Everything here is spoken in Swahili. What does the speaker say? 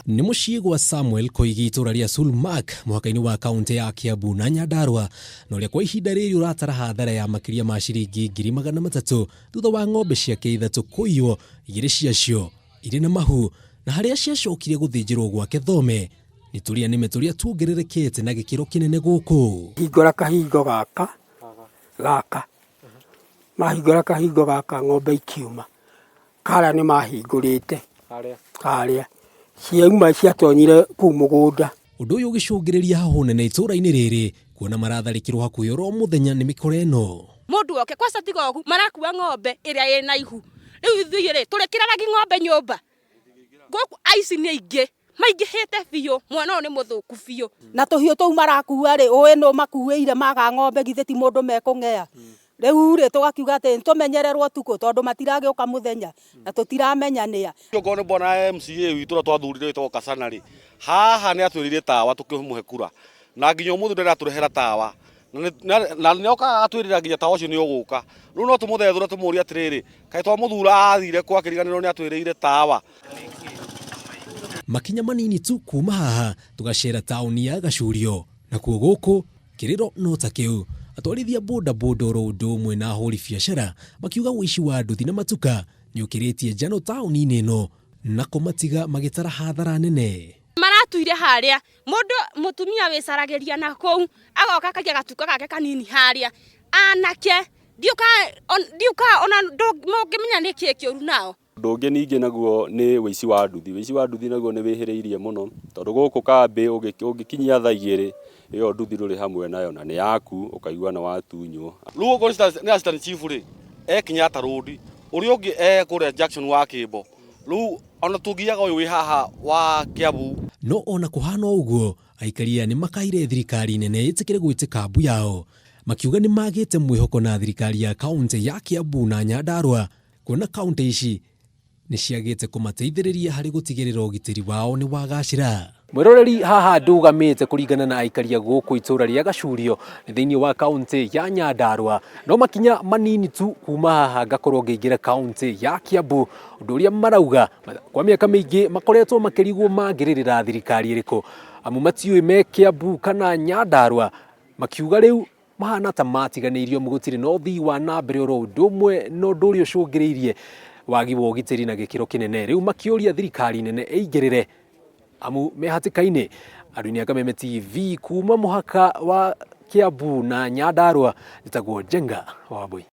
Nĩ mũciĩ gwa Samuel Koigi itũra rĩa Sulmark mũhaka-inĩ wa kaunti ya Kiambu na Nyandarua, na ũrĩa kwa ihinda rĩrĩ ũratara hathara ya makĩria ma ciringi 300,000 thutha wa ng'ombe ciake ithatũ kũiywo, igĩrĩ ciacio irĩ na mahu, na harĩa ciacokire gũthĩnjĩrwo gwake Thome. Nĩ tũrĩa nĩme tũrĩa tuongererekete na gĩkĩro kĩnene gũkũ. Hingũra kahingo gaka mahingũra kahingo gaka ng'ombe ikiuma karĩa nĩ mahingũrĩte harĩa ciauma ciatonyire kũu mũgũnda. Ũndũ ũyũ ũgĩcũngĩrĩria hahũ nene itũra-inĩ rĩrĩ, kuona maratharĩkĩrwo hakuhĩ oro mũthenya nĩ mĩkora ĩno. Mũndũ oke kwa Satigogu marakua ng'ombe ĩrĩa ĩna ihu. Rĩu ithuĩ rĩ tũrĩkĩraragi ng'ombe nyũmba. Gũkũ aici nĩ aingĩ maingĩhĩte biũ, mwana ũyũ nĩ mũthũku biũ. Na tũhiũ tũu marakua rĩ ũĩ nũ makuĩire maga ng'ombe githĩ ti mũndũ mekũng'ea. Rĩu rĩ tũgakiuga atĩ tũmenyererwo tukũ tondũ matiragĩũka mũthenya na tũtiramenya nĩa. Ngoro nĩ mbona MCA witũ twathurire wĩtagwo Kasana rĩ, haha nĩ atwĩrĩire tawa tũkĩmũhe kura, na nginya ũmũthĩ ndĩratũrehera tawa, na nĩ okaga atwĩrĩra nginya tawa ũcio nĩ ũgũka. Rĩu no tũmũthethũre tũmũrie atĩrĩrĩ, kaĩ twamũthura athire kwa kĩriganĩro nĩ atwĩrĩire tawa. Makinya manini tu kuma haha tũgacera taũni ya Gacurio, na kuo gũkũ kĩrĩro no ta kĩu. Atwarithia boda oro ũndũ ũmwe na ahũri biacara makiuga ũici wa nduthi na matuka nĩ ũkĩrĩtie njano taũni-inĩ ĩno na kũmatiga magĩtara hathara nene. Maratuire harĩa mũndũ mũtumia wĩcaragĩria na kũu agoka akagia gatuka gake kanini harĩa, anake ndiuka ona mũngĩmenya nĩ kĩĩ kĩũru nao. Ũndũ ũngĩ ningĩ naguo nĩ ũici wa nduthi. Ũici wa nduthi naguo nĩ wĩhĩrĩirie mũno, tondũ gũkũ kambĩ ũngĩkinyia thaa igĩrĩ ĩyo nduthi ndũrĩ hamwe nayo na nĩ yaku ũkaigua na watunywo. Rĩu ũguo nĩ assistant chief rĩ Kenyatta Road, ũrĩa ũngĩ kũrĩa Jackson wa Kĩmbo. Rĩu ona tũngiaga ũyũ wĩ haha wa Kiambu. No ona kũhana ũguo, aikaria nĩ makaire thirikari nene ĩtĩkĩre gwĩtĩka mbu yao, makiuga nĩ magĩte mwĩhoko na thirikari ya kaunti ya Kiambu na Nyandarua, kuona kaunti ici nĩ ciagĩte kũmateithĩrĩria harĩ gũtigĩrĩra ũgitĩri wao nĩ wagacĩra. Mwĩroreri haha ndũgamĩte kũringana na aikaria gũkũ itũra rĩa Gacurio thĩinĩ wa kaunti ya Nyandarua, no makinya manini tu kuma haha ngakorwo ngĩingĩra kaunti ya Kiambu, ũndũ ũrĩa marauga kwa mĩaka mĩingĩ makoretwo makĩrigwo mangĩrĩrĩra thirikari ĩrĩkũ, amu matiũĩ me Kiambu kana Nyandarua, makiuga rĩu mahana ta matiganĩirio gũtirĩ na ũthii wa na mbere oro ũndũ ũmwe na ũndũ ũrĩa ũcũngĩrĩirie wagi wa ũgitĩri na gĩkĩro kĩnene. Rĩu makĩũria thirikari nene ĩingĩrĩre, amu me hatĩka-inĩ. Andũ-inĩ a Kameme TV kuma mũhaka wa Kiambu na Nyandarua, njĩtagwo Njenga Wambui.